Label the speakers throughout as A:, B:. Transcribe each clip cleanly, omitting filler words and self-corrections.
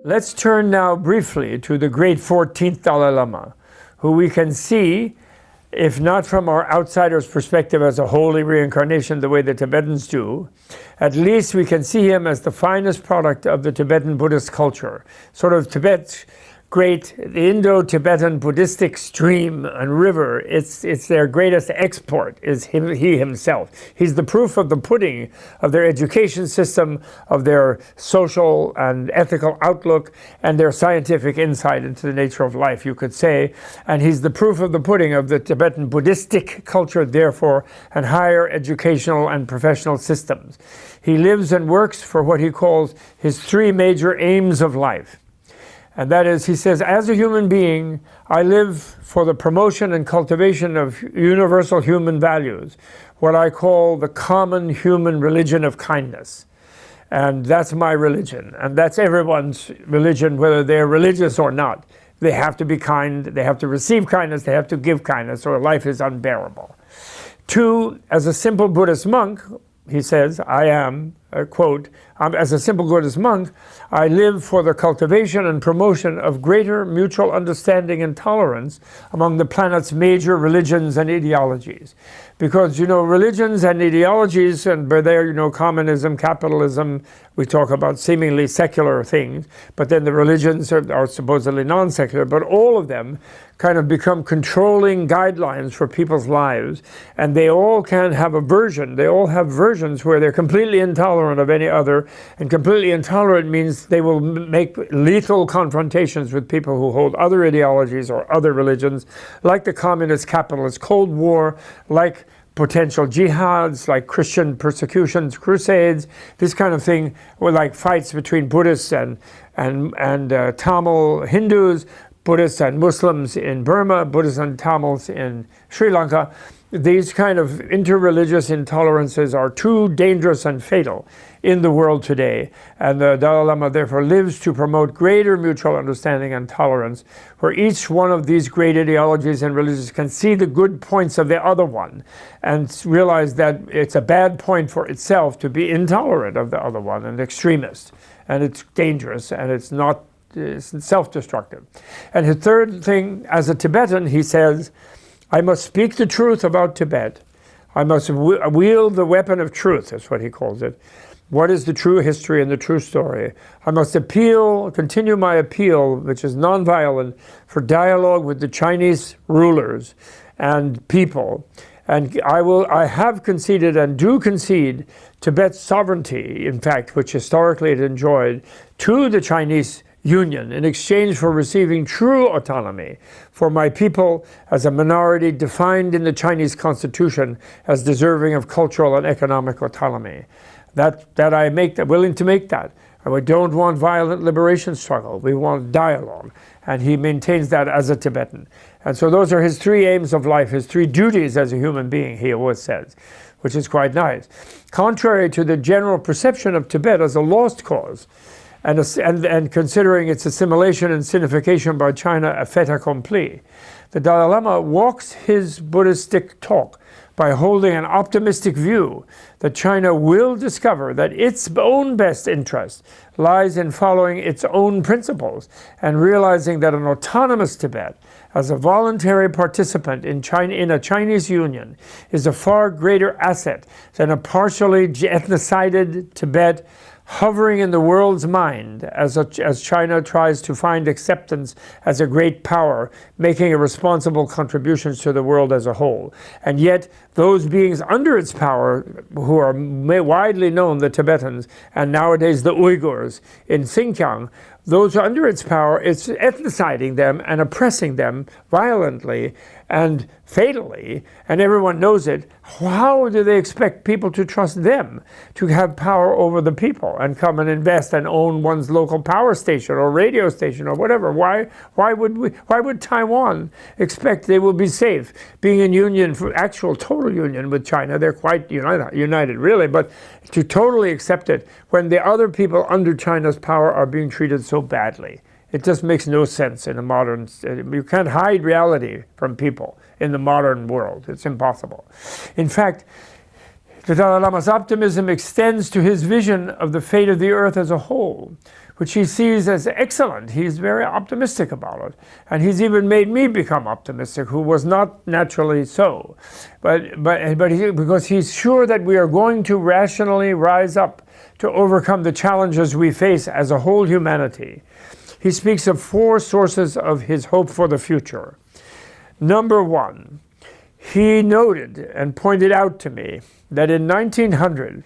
A: Let's turn now briefly to the great 14th Dalai Lama, who we can see, if not from our outsider's perspective as a holy reincarnation the way the Tibetans do, at least we can see him as the finest product of the Tibetan Buddhist culture. Sort of Tibet's great, the Indo-Tibetan Buddhistic stream and river, it's their greatest export, is he himself. He's the proof of the pudding of their education system, of their social and ethical outlook, and their scientific insight into the nature of life, you could say. And he's the proof of the pudding of the Tibetan Buddhistic culture, therefore, and higher educational and professional systems. He lives and works for what he calls his three major aims of life. And that is, he says, as a human being, I live for the promotion and cultivation of universal human values, what I call the common human religion of kindness. And that's my religion. And that's everyone's religion, whether they're religious or not. They have to be kind, they have to receive kindness, they have to give kindness, or life is unbearable. Two, as a simple Buddhist monk, he says, I am, quote, as a simple Buddhist monk, I live for the cultivation and promotion of greater mutual understanding and tolerance among the planet's major religions and ideologies. Because, religions and ideologies, and by there, communism, capitalism, we talk about seemingly secular things, but then the religions are supposedly non-secular, but all of them kind of become controlling guidelines for people's lives, and they all can have a version. They all have versions where they're completely intolerant of any other, and completely intolerant means they will make lethal confrontations with people who hold other ideologies or other religions, like the communist capitalist Cold War, like potential jihads, like Christian persecutions, crusades, this kind of thing, or like fights between Buddhists and Tamil Hindus, Buddhists and Muslims in Burma, Buddhists and Tamils in Sri Lanka. These kind of interreligious intolerances are too dangerous and fatal in the world today. And the Dalai Lama therefore lives to promote greater mutual understanding and tolerance, where each one of these great ideologies and religions can see the good points of the other one and realize that it's a bad point for itself to be intolerant of the other one and extremist. And it's dangerous, and it's self-destructive. And his third thing, as a Tibetan, he says, I must speak the truth about Tibet. I must wield the weapon of truth, that's what he calls it. What is the true history and the true story? I must continue my appeal, which is nonviolent, for dialogue with the Chinese rulers and people. And I have conceded and do concede Tibet's sovereignty, in fact, which historically it enjoyed, to the Chinese Union in exchange for receiving true autonomy for my people as a minority defined in the Chinese Constitution as deserving of cultural and economic autonomy. That I willing to make that. And we don't want violent liberation struggle. We want dialogue. And he maintains that as a Tibetan. And so those are his three aims of life, his three duties as a human being, he always says, which is quite nice. Contrary to the general perception of Tibet as a lost cause, and considering its assimilation and sinification by China a fait accompli, the Dalai Lama walks his Buddhistic talk by holding an optimistic view that China will discover that its own best interest lies in following its own principles and realizing that an autonomous Tibet, as a voluntary participant in a Chinese union, is a far greater asset than a partially ethnocided Tibet hovering in the world's mind as China tries to find acceptance as a great power, making a responsible contributions to the world as a whole. And yet, those beings under its power, who are widely known, the Tibetans, and nowadays the Uyghurs in Xinjiang, those under its power, it's ethnociding them and oppressing them violently and fatally, and everyone knows it. How do they expect people to trust them to have power over the people and come and invest and own one's local power station or radio station or whatever? Why would Taiwan expect they will be safe being in union, for actual total union with China? They're quite united really, but to totally accept it when the other people under China's power are being treated so badly. It just makes no sense in a modern, you can't hide reality from people in the modern world. It's impossible. In fact, The Dalai Lama's optimism extends to his vision of the fate of the earth as a whole, which he sees as excellent. He's very optimistic about it. And he's even made me become optimistic, who was not naturally so. Because he's sure that we are going to rationally rise up to overcome the challenges we face as a whole humanity. He speaks of 4 sources of his hope for the future. Number 1, he noted and pointed out to me that in 1900,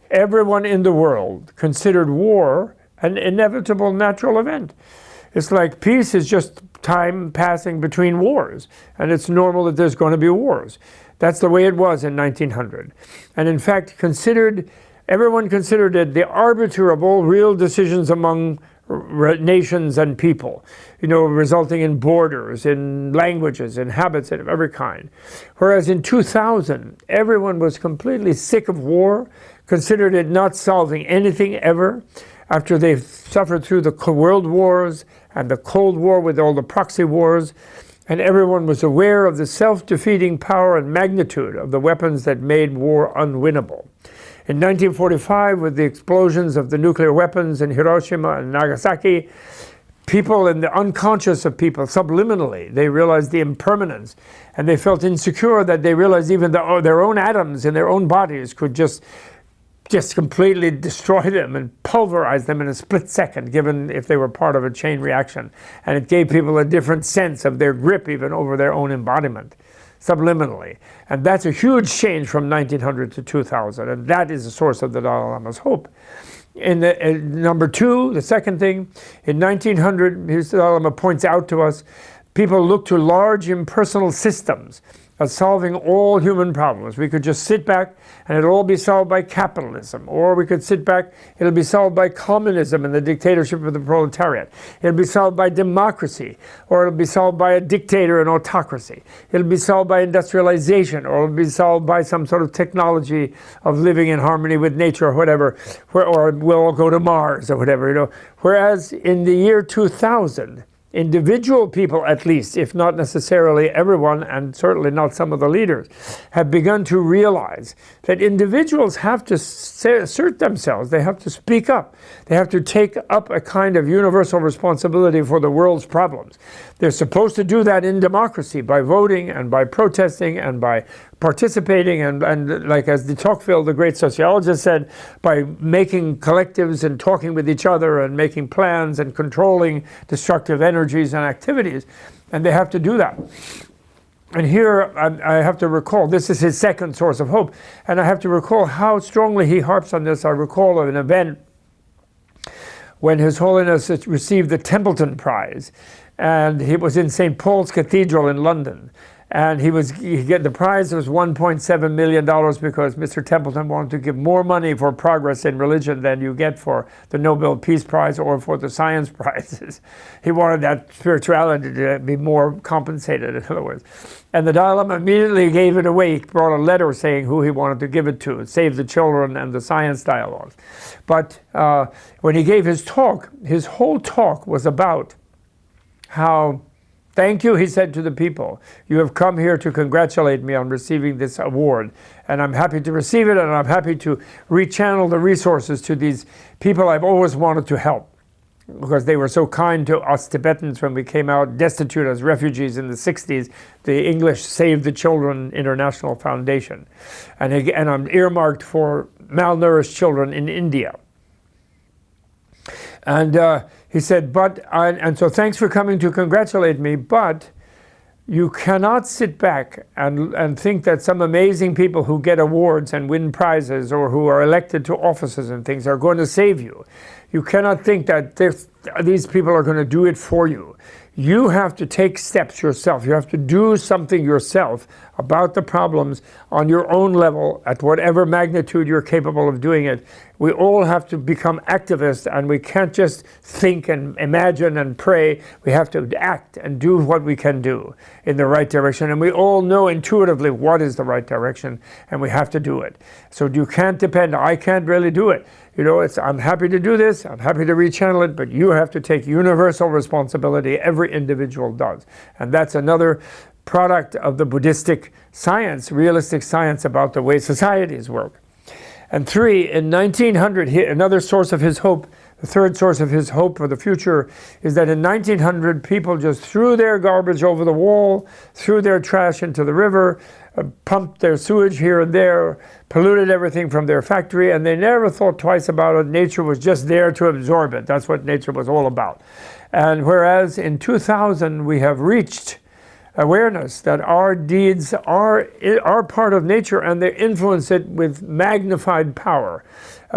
A: everyone in the world considered war an inevitable natural event. It's like peace is just time passing between wars, and it's normal that there's going to be wars. That's the way it was in 1900. And in fact, everyone considered it the arbiter of all real decisions among nations and people, resulting in borders, in languages, in habits of every kind. Whereas in 2000, everyone was completely sick of war, considered it not solving anything ever, after they've suffered through the world wars and the Cold War with all the proxy wars, and everyone was aware of the self-defeating power and magnitude of the weapons that made war unwinnable. In 1945, with the explosions of the nuclear weapons in Hiroshima and Nagasaki, people in the unconscious of people, subliminally, they realized the impermanence, and they felt insecure that they realized even their own atoms in their own bodies could just completely destroy them and pulverize them in a split second, given if they were part of a chain reaction. And it gave people a different sense of their grip even over their own embodiment, subliminally. And that's a huge change from 1900 to 2000, and that is the source of the Dalai Lama's hope. Number 2, the second thing, in 1900, the Dalai Lama points out to us, people look to large impersonal systems as solving all human problems. We could just sit back and it'll all be solved by capitalism. Or we could sit back, it'll be solved by communism and the dictatorship of the proletariat. It'll be solved by democracy, or it'll be solved by a dictator and autocracy. It'll be solved by industrialization, or it'll be solved by some sort of technology of living in harmony with nature or whatever, or we'll all go to Mars or whatever, Whereas in the year 2000, individual people, at least, if not necessarily everyone, and certainly not some of the leaders, have begun to realize that individuals have to assert themselves. They have to speak up. They have to take up a kind of universal responsibility for the world's problems. They're supposed to do that in democracy by voting and by protesting and by participating and like as de Tocqueville, the great sociologist, said, by making collectives and talking with each other and making plans and controlling destructive energies and activities. And they have to do that. And here I have to recall, this is his second source of hope, and I have to recall how strongly he harps on this. I recall of an event when His Holiness received the Templeton Prize, and he was in St. Paul's Cathedral in London. And the prize was $1.7 million because Mr. Templeton wanted to give more money for progress in religion than you get for the Nobel Peace Prize or for the science prizes. He wanted that spirituality to be more compensated, in other words. And the Dalai Lama immediately gave it away. He brought a letter saying who he wanted to give it to, Save the Children and the Science Dialogues. But when he gave his talk, his whole talk was about how, thank you, he said to the people. You have come here to congratulate me on receiving this award. And I'm happy to receive it, and I'm happy to rechannel the resources to these people I've always wanted to help, because they were so kind to us Tibetans when we came out destitute as refugees in the 60s. The English Save the Children International Foundation. And I'm earmarked for malnourished children in India. And he said, and so thanks for coming to congratulate me, but you cannot sit back and think that some amazing people who get awards and win prizes or who are elected to offices and things are going to save you. You cannot think that these people are going to do it for you. You have to take steps yourself. You have to do something yourself about the problems on your own level at whatever magnitude you're capable of doing it. We all have to become activists, and we can't just think and imagine and pray. We have to act and do what we can do in the right direction. And we all know intuitively what is the right direction, and we have to do it. So you can't depend. I can't really do it. I'm happy to do this, I'm happy to rechannel it, but you have to take universal responsibility. Every individual does. And that's another product of the Buddhistic science, realistic science about the way societies work. And 3, in 1900, another source of his hope, the third source of his hope for the future, is that in 1900, people just threw their garbage over the wall, threw their trash into the river, pumped their sewage here and there, polluted everything from their factory, and they never thought twice about it. Nature was just there to absorb it. That's what nature was all about. And whereas in 2000, we have reached awareness that our deeds are part of nature and they influence it with magnified power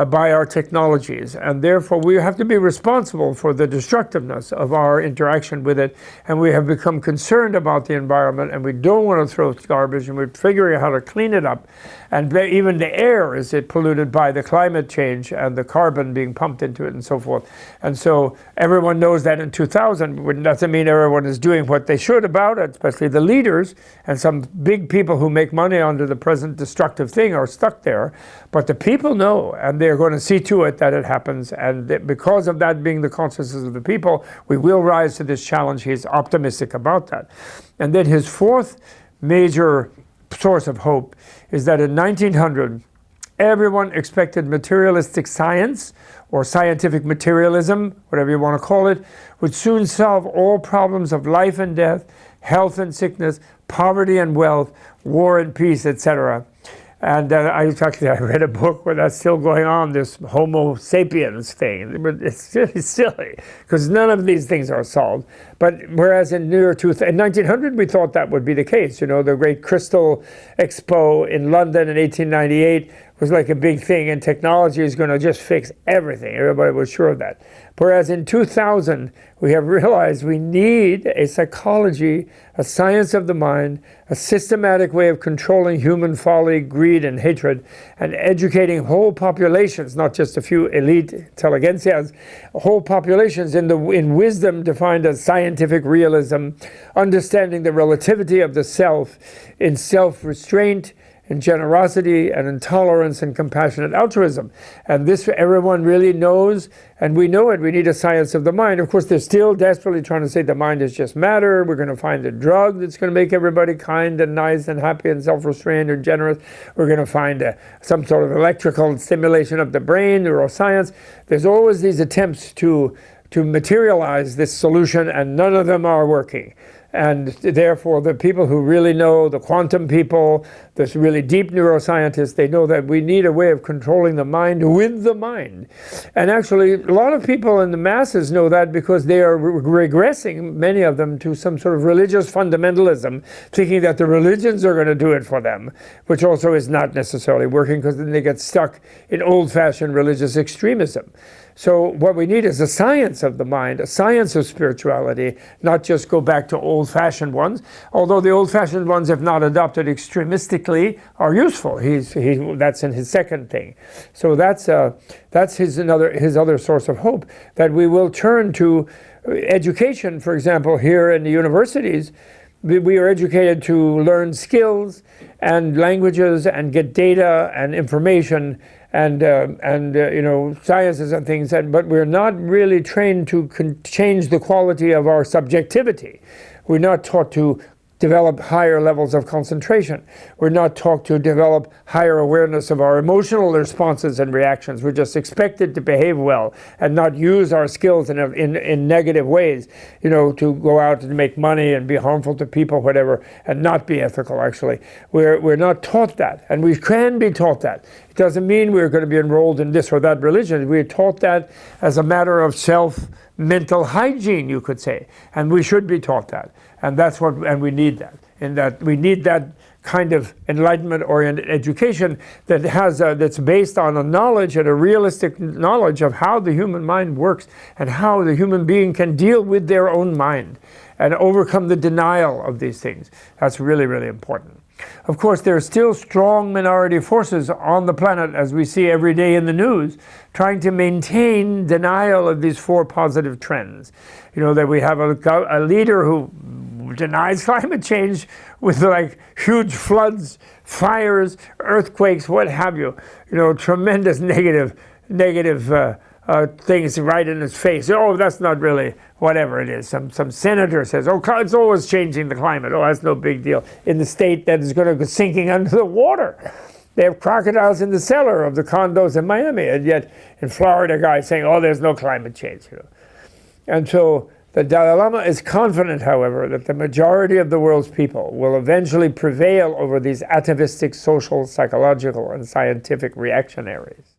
A: by our technologies, and therefore we have to be responsible for the destructiveness of our interaction with it, and we have become concerned about the environment, and we don't want to throw garbage, and we're figuring out how to clean it up. And even the air is polluted by the climate change and the carbon being pumped into it and so forth. And so everyone knows that in 2000, it doesn't mean everyone is doing what they should about it, especially the leaders, and some big people who make money under the present destructive thing are stuck there. But the people know, and they're going to see to it that it happens. And because of that being the consciousness of the people, we will rise to this challenge. He's optimistic about that. And then his fourth major source of hope is that in 1900, everyone expected materialistic science, or scientific materialism, whatever you want to call it, would soon solve all problems of life and death, health and sickness, poverty and wealth, war and peace, etc. And I read a book where that's still going on, this Homo sapiens thing. But it's really silly, because none of these things are solved. But whereas in 1900, we thought that would be the case. You know, the great Crystal Expo in London in 1898 was like a big thing, and technology is going to just fix everything. Everybody was sure of that. Whereas in 2000, we have realized we need a psychology, a science of the mind, a systematic way of controlling human folly, greed, and hatred, and educating whole populations, not just a few elite intelligentsias, whole populations in wisdom defined as scientific realism, understanding the relativity of the self, in self-restraint, in generosity and in tolerance and compassionate altruism. And this everyone really knows, and we know it. We need a science of the mind. Of course, they're still desperately trying to say the mind is just matter. We're going to find a drug that's going to make everybody kind and nice and happy and self-restrained and generous. We're going to find some sort of electrical stimulation of the brain, neuroscience. There's always these attempts to materialize this solution, and none of them are working. And therefore, the people who really know, the quantum people, the really deep neuroscientists, they know that we need a way of controlling the mind with the mind. And actually, a lot of people in the masses know that because they are regressing, many of them, to some sort of religious fundamentalism, thinking that the religions are going to do it for them, which also is not necessarily working, because then they get stuck in old-fashioned religious extremism. So what we need is a science of the mind, a science of spirituality, not just go back to old-fashioned ones, although the old-fashioned ones, if not adopted extremistically, are useful. That's in his second thing. So that's his other source of hope, that we will turn to education. For example, here in the universities, we are educated to learn skills and languages and get data and information and sciences and things, but we're not really trained to change the quality of our subjectivity. We're not taught to develop higher levels of concentration. We're not taught to develop higher awareness of our emotional responses and reactions. We're just expected to behave well and not use our skills in negative ways, to go out and make money and be harmful to people, whatever, and not be ethical, actually. We're not taught that, and we can be taught that. It doesn't mean we're going to be enrolled in this or that religion. We're taught that as a matter of mental hygiene, you could say, and we should be taught that. And we need that. We need that kind of enlightenment-oriented education that's based on a knowledge, and a realistic knowledge of how the human mind works and how the human being can deal with their own mind and overcome the denial of these things. That's really, really important. Of course, there are still strong minority forces on the planet, as we see every day in the news, trying to maintain denial of these four positive trends. That we have a leader who denies climate change with huge floods, fires, earthquakes, what have you. Tremendous negative things right in his face. Oh, that's not really whatever it is. Some senator says, oh, it's always changing the climate. Oh, that's no big deal. In the state that is going to go sinking under the water. They have crocodiles in the cellar of the condos in Miami, and yet in Florida, guys saying, "Oh, there's no climate change." And so the Dalai Lama is confident, however, that the majority of the world's people will eventually prevail over these atavistic social, psychological, and scientific reactionaries.